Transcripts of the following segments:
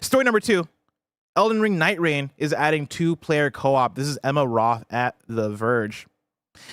Story number 2. Elden Ring Night Rain is adding 2-player co-op. This is Emma Roth at The Verge.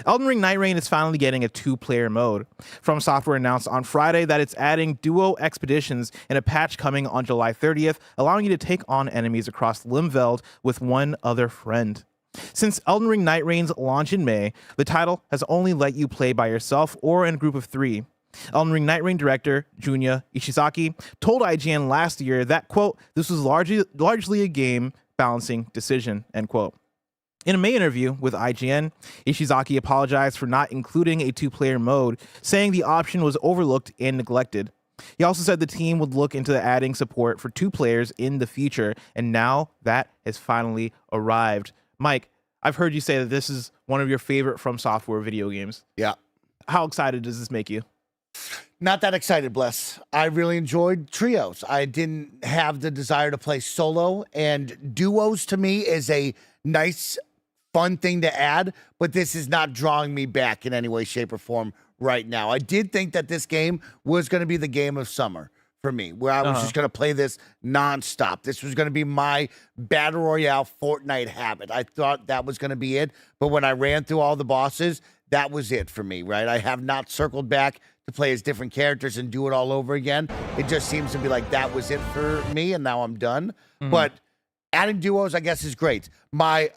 Elden Ring Night Rain is finally getting a 2-player mode. From Software announced on Friday that it's adding duo expeditions in a patch coming on July 30th, allowing you to take on enemies across Limveld with one other friend. Since Elden Ring Night Rain's launch in May, the title has only let you play by yourself or in a group of 3. Elden Ring Night Rain director Junya Ishizaki told IGN last year that, quote, this was largely a game balancing decision, end quote. In a May interview with IGN, Ishizaki apologized for not including a 2-player mode, saying the option was overlooked and neglected. He also said the team would look into adding support for 2 players in the future, and now that has finally arrived. Mike, I've heard you say that this is one of your favorite From Software video games. Yeah. How excited does this make you? Not that excited, Bless. I really enjoyed trios. I didn't have the desire to play solo, and duos to me is a nice, fun thing to add, but this is not drawing me back in any way, shape, or form right now. I did think that this game was going to be the game of summer for me, where I was just going to play this nonstop. This was going to be my Battle Royale Fortnite habit. I thought that was going to be it, but when I ran through all the bosses, that was it for me, right? I have not circled back to play as different characters and do it all over again. It just seems to be like that was it for me, and now I'm done. But adding duos, I guess, is great. I'm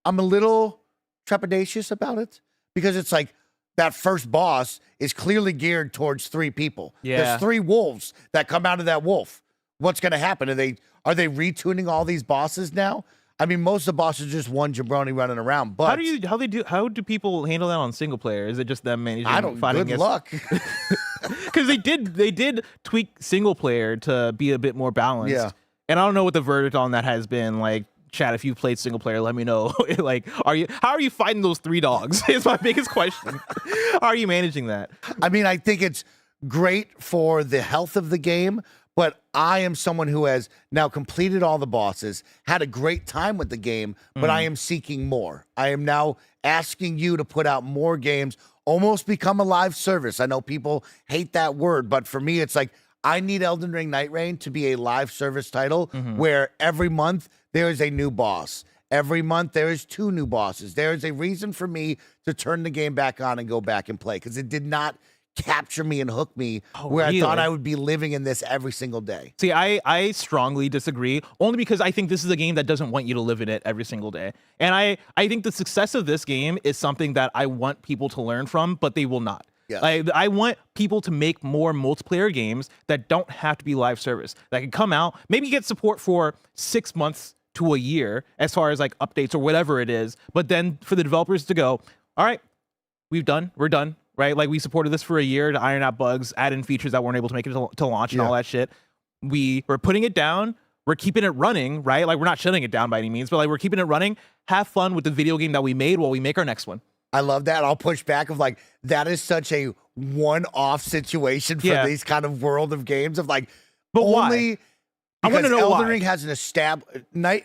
a little trepidatious about it because it's like that first boss is clearly geared towards 3 people. Yeah. There's 3 wolves that come out of that wolf. What's going to happen? Are they retuning all these bosses now? I mean, most of the bosses are just one jabroni running around. But how do people handle that on single player? Is it just them managing? Good luck. Because they did tweak single player to be a bit more balanced. Yeah. And I don't know what the verdict on that has been. Like, chat, if you played single player, let me know. Like, how are you fighting those 3 dogs? Is my biggest question. How are you managing that? I mean, I think it's great for the health of the game, but I am someone who has now completed all the bosses, had a great time with the game, but I am seeking more. I am now asking you to put out more games, almost become a live service. I know people hate that word, but for me, it's like, I need Elden Ring Night Rain to be a live service title where every month there is a new boss. Every month there is 2 new bosses. There is a reason for me to turn the game back on and go back and play, because it did not capture me and hook me I thought I would be living in this every single day. See, I strongly disagree, only because I think this is a game that doesn't want you to live in it every single day. And I think the success of this game is something that I want people to learn from, but they will not. Yes. I want people to make more multiplayer games that don't have to be live service, that can come out, maybe get support for 6 months to a year as far as like updates or whatever it is, but then for the developers to go, all right, we're done, right? Like, we supported this for a year to iron out bugs, add in features that weren't able to make it to launch and all that shit. We're putting it down, we're keeping it running, right? Like, we're not shutting it down by any means, but like, we're keeping it running. Have fun with the video game that we made while we make our next one. I love that. I'll push back of like, that is such a one-off situation for these kind of world of games of like, but only why? I want to know Elden why. Ring has an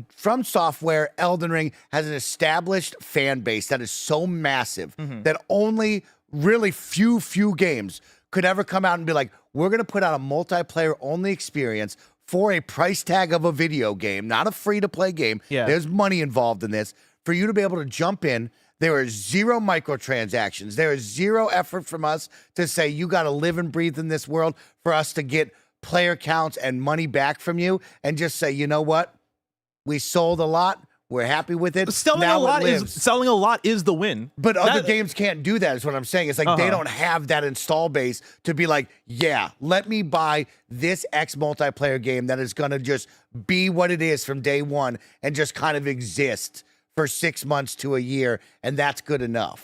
From Software, Elden Ring has an established fan base that is so massive that only really few games could ever come out and be like, we're going to put out a multiplayer only experience for a price tag of a video game, not a free-to-play game. Yeah. There's money involved in this. For you to be able to jump in, there are 0 microtransactions. There is 0 effort from us to say you got to live and breathe in this world for us to get player counts and money back from you, and just say, you know what? We sold a lot. We're happy with it. Selling a lot is the win. But other games can't do that, is what I'm saying. It's like they don't have that install base to be like, yeah, let me buy this X multiplayer game that is going to just be what it is from day one and just kind of exist for 6 months to a year, and that's good enough.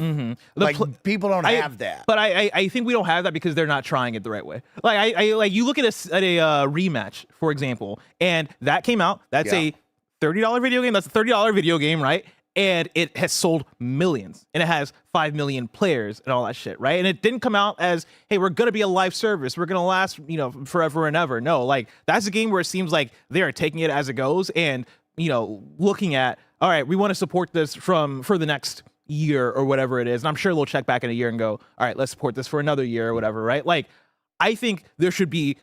Like, people don't have that. But I think we don't have that because they're not trying it the right way. Like, like, you look at a rematch, for example, and that came out. That's a $30 video game. That's a $30 video game, right? And it has sold millions, and it has 5 million players and all that shit, right? And it didn't come out as, hey, we're gonna be a live service, we're gonna last, forever and ever. No, like, that's a game where it seems like they are taking it as it goes and, looking at, all right, we want to support this for the next year or whatever it is. And I'm sure they'll check back in a year and go, all right, let's support this for another year or whatever, right? Like, I think there should be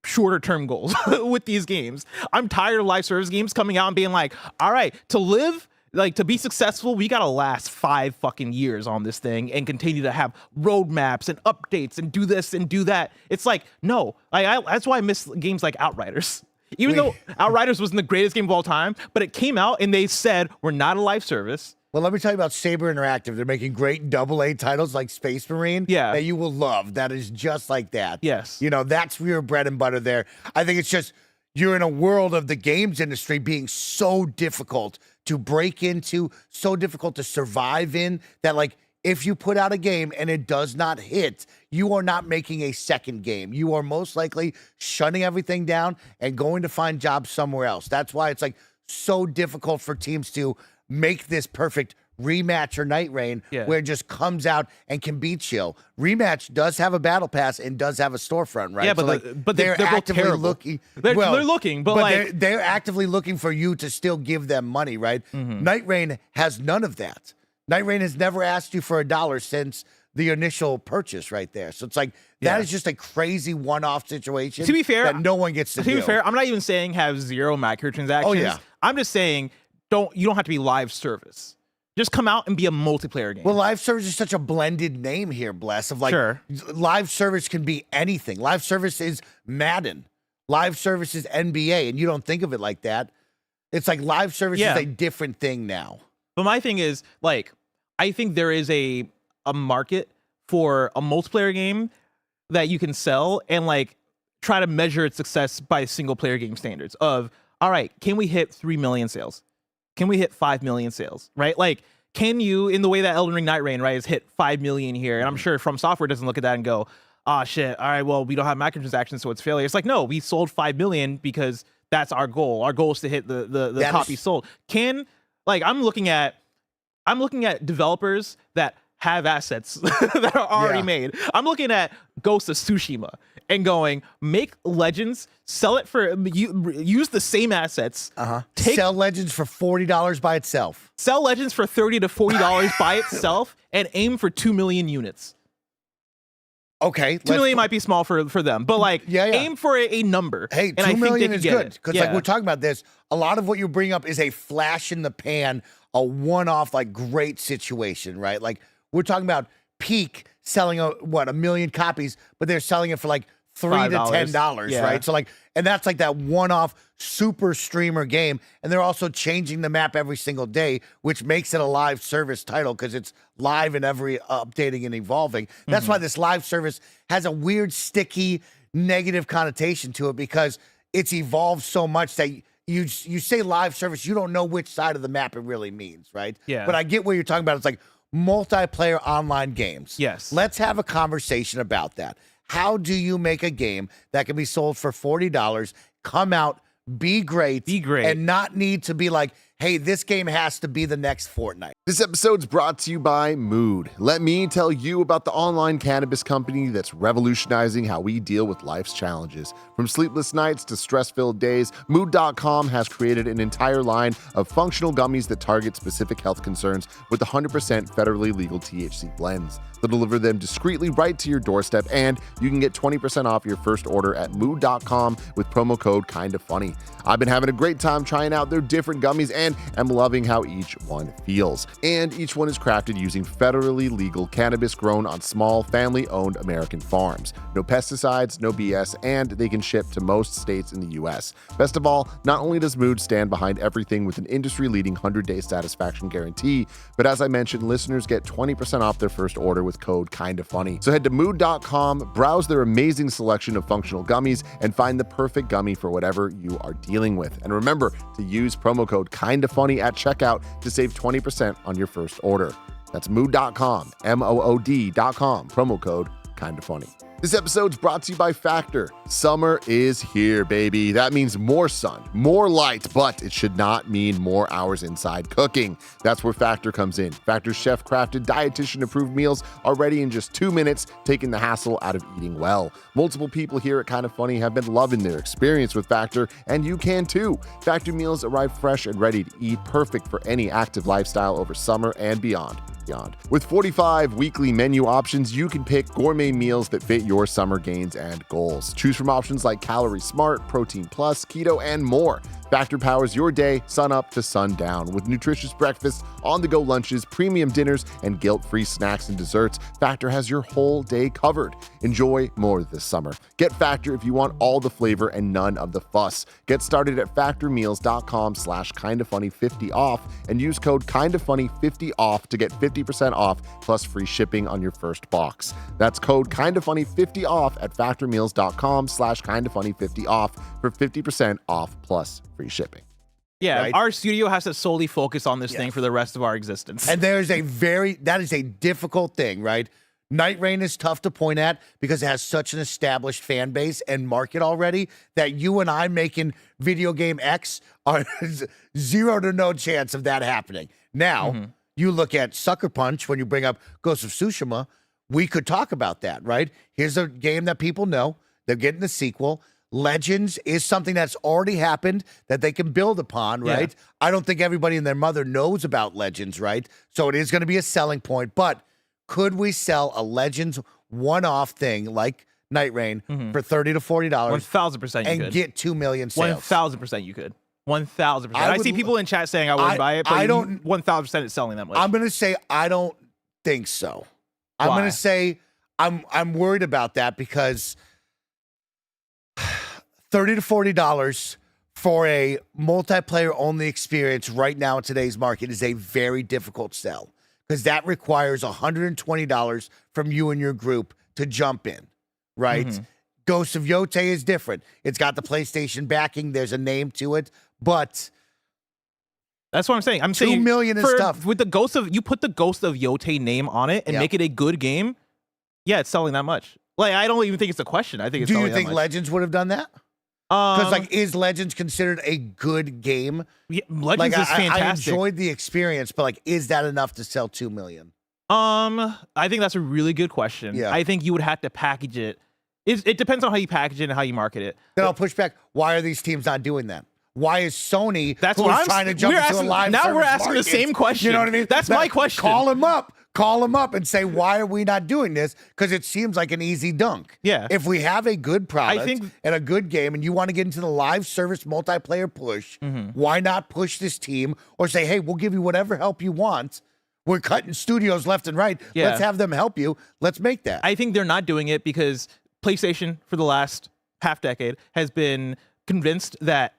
shorter term goals with these games. I'm tired of live service games coming out and being like, all right, to be successful, we gotta last 5 fucking years on this thing and continue to have roadmaps and updates and do this and do that. It's like, no, that's why I miss games like Outriders. Even though Outriders wasn't the greatest game of all time, but it came out and they said, we're not a live service. Well, let me tell you about Saber Interactive. They're making great AA titles like Space Marine that you will love. That is just like that. Yes. You know, that's your bread and butter there. I think it's just you're in a world of the games industry being so difficult to break into, so difficult to survive in, that like if you put out a game and it does not hit, you are not making a second game. You are most likely shutting everything down and going to find jobs somewhere else. That's why it's like so difficult for teams to make this perfect rematch or Night Rain where it just comes out and can beat you. Rematch does have a battle pass and does have a storefront, right? Yeah, but so but they're actively terrible. looking. They're looking, but like they're actively looking for you to still give them money, right? Night Rain has none of that. Night Rain has never asked you for $1 since the initial purchase right there. So it's like that is just a crazy one-off situation. To be fair, that no one gets to do. To be fair, I'm not even saying have 0 microtransactions. Oh, yeah. I'm just saying you don't have to be live service. Just come out and be a multiplayer game. Well, live service is such a blended name here, Bless, of like live service can be anything. Live service is Madden. Live service is NBA, and you don't think of it like that. It's like live service is a different thing now. But my thing is, like, I think there is a market for a multiplayer game that you can sell and like try to measure its success by single player game standards of, all right, can we hit 3 million sales? Can we hit 5 million sales, right? Like, can you, in the way that Elden Ring Night Rain, right, has hit 5 million here, and I'm sure From Software doesn't look at that and go, oh shit, all right, well, we don't have microtransactions, so it's failure. It's like, no, we sold 5 million because that's our goal. Our goal is to hit the copy sold. I'm looking at developers that have assets that are already made. I'm looking at Ghost of Tsushima and going, make Legends, sell it for, use the same assets. Sell Legends for $40 by itself. Sell Legends for $30 to $40 by itself and aim for 2 million units. Okay. 2 million might be small for them, but like aim for a number. Hey, 2 million is good. Because like we're talking about this, a lot of what you bring up is a flash in the pan, a one-off, like great situation, right? Like we're talking about Peak selling a million copies, but they're selling it for like $3 to $10, right? So like, and that's like that one-off super streamer game. And they're also changing the map every single day, which makes it a live service title because it's live and every updating and evolving. That's why this live service has a weird, sticky, negative connotation to it because it's evolved so much that you say live service, you don't know which side of the map it really means, right? Yeah. But I get what you're talking about. It's like multiplayer online games. Yes. Let's have a conversation about that. How do you make a game that can be sold for $40, come out, be great, and not need to be like, hey, this game has to be the next Fortnite? This episode's brought to you by Mood. Let me tell you about the online cannabis company that's revolutionizing how we deal with life's challenges. From sleepless nights to stress-filled days, Mood.com has created an entire line of functional gummies that target specific health concerns with 100% federally legal THC blends. They'll deliver them discreetly right to your doorstep, and you can get 20% off your first order at Mood.com with promo code KINDAFUNNY. I've been having a great time trying out their different gummies and am loving how each one feels. And each one is crafted using federally legal cannabis grown on small, family-owned American farms. No pesticides, no BS, and they can ship to most states in the US. Best of all, not only does Mood stand behind everything with an industry-leading 100-day satisfaction guarantee, but as I mentioned, listeners get 20% off their first order with code KINDAFUNNY. So head to Mood.com, browse their amazing selection of functional gummies, and find the perfect gummy for whatever you are dealing with. And remember to use promo code KINDAFUNNY at checkout to save 20% on your first order. That's Mood.com, MOOD.com, promo code KINDAFUNNY. This episode's brought to you by Factor. Summer is here, baby. That means more sun, more light, but it should not mean more hours inside cooking. That's where Factor comes in. Factor's chef-crafted, dietitian-approved meals are ready in just 2 minutes, taking the hassle out of eating well. Multiple people here at Kinda Funny have been loving their experience with Factor, and you can too. Factor meals arrive fresh and ready to eat, perfect for any active lifestyle over summer and beyond. With 45 weekly menu options, you can pick gourmet meals that fit your summer gains and goals. Choose from options like Calorie Smart, Protein Plus, Keto, and more. Factor powers your day, sun up to sundown, with nutritious breakfasts, on-the-go lunches, premium dinners, and guilt-free snacks and desserts. Factor has your whole day covered. Enjoy more this summer. Get Factor if you want all the flavor and none of the fuss. Get started at factormeals.com/kindafunny50 off and use code kindafunny50 off to get 50% off plus free shipping on your first box. That's code kindafunny50 off at factormeals.com/kindafunny50 off for 50% off plus free shipping. Yeah, Right? our studio has to solely focus on this thing for the rest of our existence. And that is a difficult thing, right? Night Rain is tough to point at because it has such an established fan base and market already that you and I making video game X are 0 to no chance of that happening. Now, you look at Sucker Punch when you bring up Ghost of Tsushima, we could talk about that, right? Here's a game that people know. They're getting the sequel. Legends is something that's already happened that they can build upon, right? Yeah. I don't think everybody and their mother knows about Legends, right? So it is going to be a selling point, but could we sell a Legends one-off thing like Night Rain for $30 to $40 1,000% you and could. get 2 million sales? 1,000% you could. 1,000%. I see people in chat saying I wouldn't buy it, but I don't- 1,000% it's selling that much. I'm going to say I don't think so. I'm Why? going to say I'm worried about that because $30 to $40 for a multiplayer only experience right now in today's market is a very difficult sell because that requires $120 from you and your group to jump in, right? Ghost of Yote is different. It's got the PlayStation backing. There's a name to it, but That's what I'm saying. I'm 2 saying million is tough. With the Ghost of, you put the Ghost of Yote name on it and Yep. make it a good game. Yeah, it's selling that much. Like, I don't even think it's a question. I think it's do selling you that think much. Legends would have done that? Because is Legends considered a good game? Yeah, Legends is I fantastic. enjoyed the experience, but is that enough to sell 2 million? I think that's a really good question. Yeah. I think you would have to package it. It depends on how you package it and how you market it. Then I'll push back. Why are these teams not doing that? Why is Sony That's who what is I'm trying to saying. jump We're into asking- a live now we're service asking the market? same question. You know what I mean? That's my question. Call them up and say, why are we not doing this? Because it seems like an easy dunk. Yeah. If we have a good product think- and a good game and you want to get into the live service multiplayer push, why not push this team or say, hey, we'll give you whatever help you want. We're cutting studios left and right. Yeah. Let's have them help you. Let's make that. I think they're not doing it because PlayStation for the last half decade has been convinced that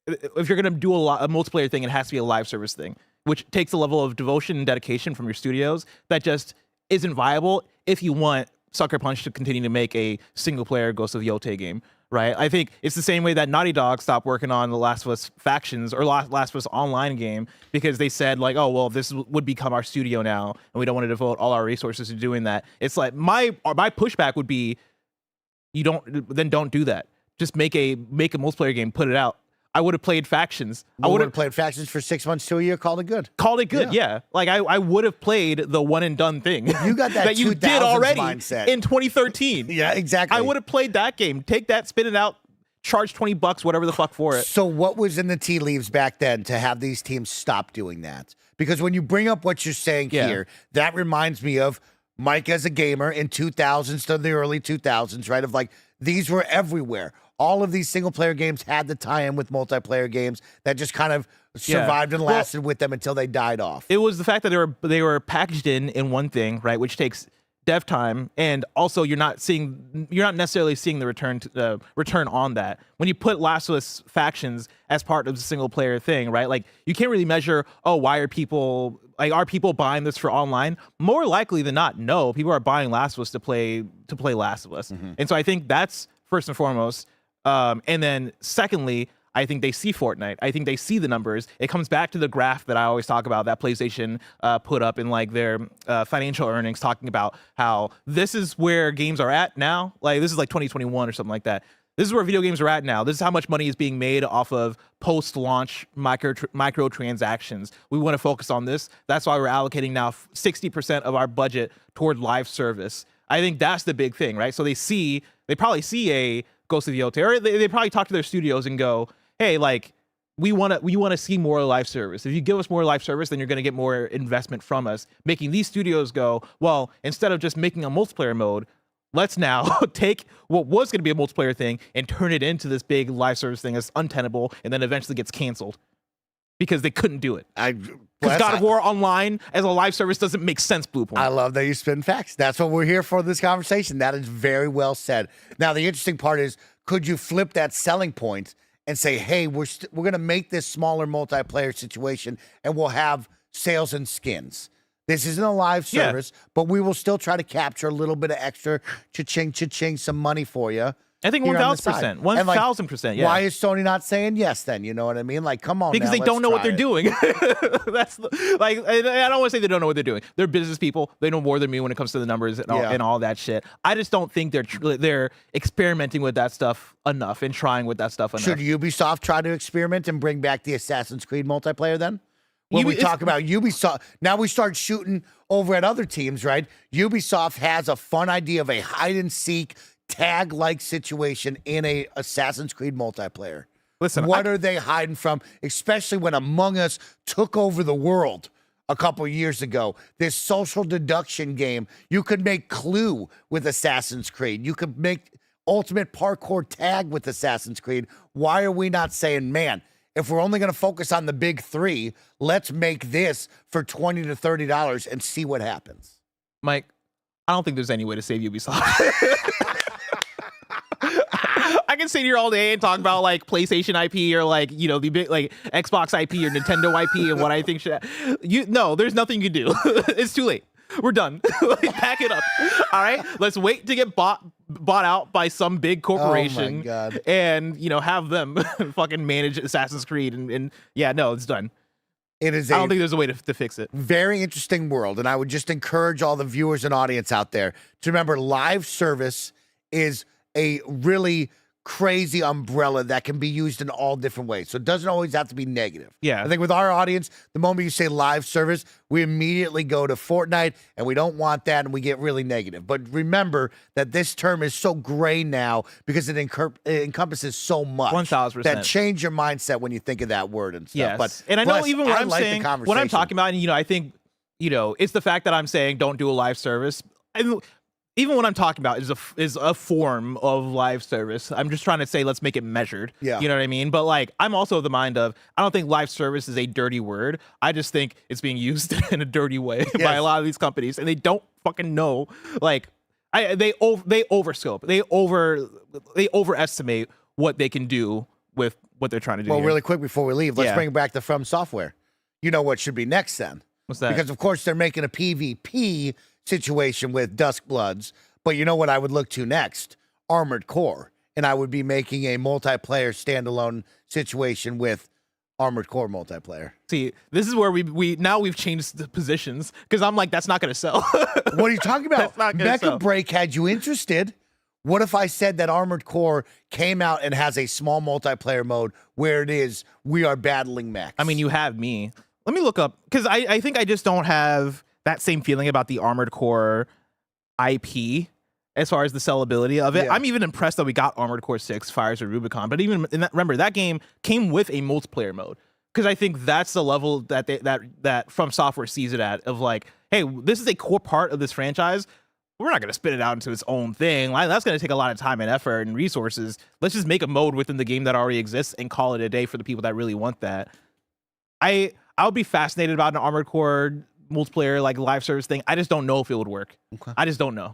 if you're going to do a multiplayer thing, it has to be a live service thing, which takes a level of devotion and dedication from your studios that just isn't viable if you want Sucker Punch to continue to make a single player Ghost of Yote game, right? I think it's the same way that Naughty Dog stopped working on the Last of Us Factions or Last of Us Online game because they said like, oh, well, this would become our studio now and we don't want to devote all our resources to doing that. It's like my pushback would be, don't do that. Just make a multiplayer game, put it out. I would have played Factions. I would have played Factions for 6 months to a year, called it good. Yeah. Like I would have played the one and done thing. You got that you 2000s did already mindset. in 2013. Yeah, exactly. I would have played that game. Take that, spin it out, charge $20, whatever the fuck for it. So what was in the tea leaves back then to have these teams stop doing that? Because when you bring up what you're saying here, that reminds me of Mike as a gamer in 2000s to the early 2000s, right? Of like, these were everywhere. All of these single player games had the tie-in with multiplayer games that just kind of survived and lasted with them until they died off. It was the fact that they were packaged in one thing, right, which takes dev time, and also you're not necessarily seeing the return on that. When you put Last of Us Factions as part of the single player thing, right? Like you can't really measure, why are people buying this for online? More likely than not, no, people are buying Last of Us to play Last of Us. And so I think that's first and foremost. And then secondly, I think they see Fortnite. I think they see the numbers. It comes back to the graph that I always talk about that PlayStation put up in like their financial earnings, talking about how this is where games are at now. Like this is like 2021 or something like that. This is where video games are at now. This is how much money is being made off of post-launch microtransactions. We want to focus on this. That's why we're allocating now 60% of our budget toward live service. I think that's the big thing, right? So they probably see a Ghost of Yote, or they probably talk to their studios and go, hey, like we want to see more live service. If you give us more live service, then you're going to get more investment from us, making these studios go, well, instead of just making a multiplayer mode, let's now take what was going to be a multiplayer thing and turn it into this big live service thing that's untenable and then eventually gets canceled because they couldn't do it. Because God of War Online as a live service doesn't make sense, Bluepoint. I love that you spin facts. That's what we're here for this conversation. That is very well said. Now, the interesting part is, could you flip that selling point and say, hey, we're going to make this smaller multiplayer situation and we'll have sales and skins. This isn't a live service, but we will still try to capture a little bit of extra cha-ching, some money for you. I think 1,000%. 1,000%. Yeah. Why is Sony not saying yes then? You know what I mean? Like, come on. Because now, they don't know what they're doing. That's like, I don't want to say they don't know what they're doing. They're business people. They know more than me when it comes to the numbers and all that shit. I just don't think they're experimenting with that stuff enough and trying with that stuff enough. Should Ubisoft try to experiment and bring back the Assassin's Creed multiplayer then? When we talk about Ubisoft, now we start shooting over at other teams, right? Ubisoft has a fun idea of a hide and seek tag-like situation in a Assassin's Creed multiplayer. Listen, what are they hiding from? Especially when Among Us took over the world a couple years ago. This social deduction game. You could make Clue with Assassin's Creed. You could make Ultimate Parkour Tag with Assassin's Creed. Why are we not saying, man, if we're only going to focus on the big three, let's make this for $20 to $30 and see what happens? Mike, I don't think there's any way to save Ubisoft. I can sit here all day and talk about like PlayStation IP or like, you know, the big like Xbox IP or Nintendo IP and what I think should. No, there's nothing you can do. It's too late. We're done. Like, pack it up. All right, let's wait to get bought out by some big corporation. Oh my God. And you know, have them fucking manage Assassin's Creed and yeah, no, it's done. It is. I don't think there's a way to fix it. Very interesting world, and I would just encourage all the viewers and audience out there to remember live service is a really crazy umbrella that can be used in all different ways. So it doesn't always have to be negative. Yeah. I think with our audience, the moment you say live service, we immediately go to Fortnite, and we don't want that, and we get really negative. But remember that this term is so gray now because it encompasses so much. 1,000%. That change your mindset when you think of that word and stuff. Yes. But and I know Bless, even what I'm like saying, what I'm talking about, and you know, I think, you know, it's the fact that I'm saying don't do a live service. Even what I'm talking about is a form of live service. I'm just trying to say, let's make it measured. Yeah. You know what I mean? But like, I'm also of the mind of, I don't think live service is a dirty word. I just think it's being used in a dirty way by a lot of these companies, and they don't fucking know. Like, they overscope. They overestimate what they can do with what they're trying to do. Well, here. really quick before we leave, let's bring back the From Software. You know what should be next then? What's that? Because of course they're making a PvP situation with Duskbloods, but you know what I would look to next? Armored Core. And I would be making a multiplayer standalone situation with Armored Core multiplayer. See, this is where we've changed the positions, because I'm like, that's not going to sell. What are you talking about? Mecha Break had you interested. What if I said that Armored Core came out and has a small multiplayer mode where it is we are battling mechs? I mean, you have me. Let me look up, because I think I just don't have that same feeling about the Armored Core IP as far as the sellability of it. Yeah. I'm even impressed that we got Armored Core 6 Fires of Rubicon, but even in that, remember, that game came with a multiplayer mode, because I think that's the level that that From Software sees it at, of like, hey, this is a core part of this franchise. We're not going to spit it out into its own thing. Like, that's going to take a lot of time and effort and resources. Let's just make a mode within the game that already exists and call it a day for the people that really want that. I would be fascinated about an Armored Core multiplayer like live service thing. I just don't know if it would work. Okay. I just don't know.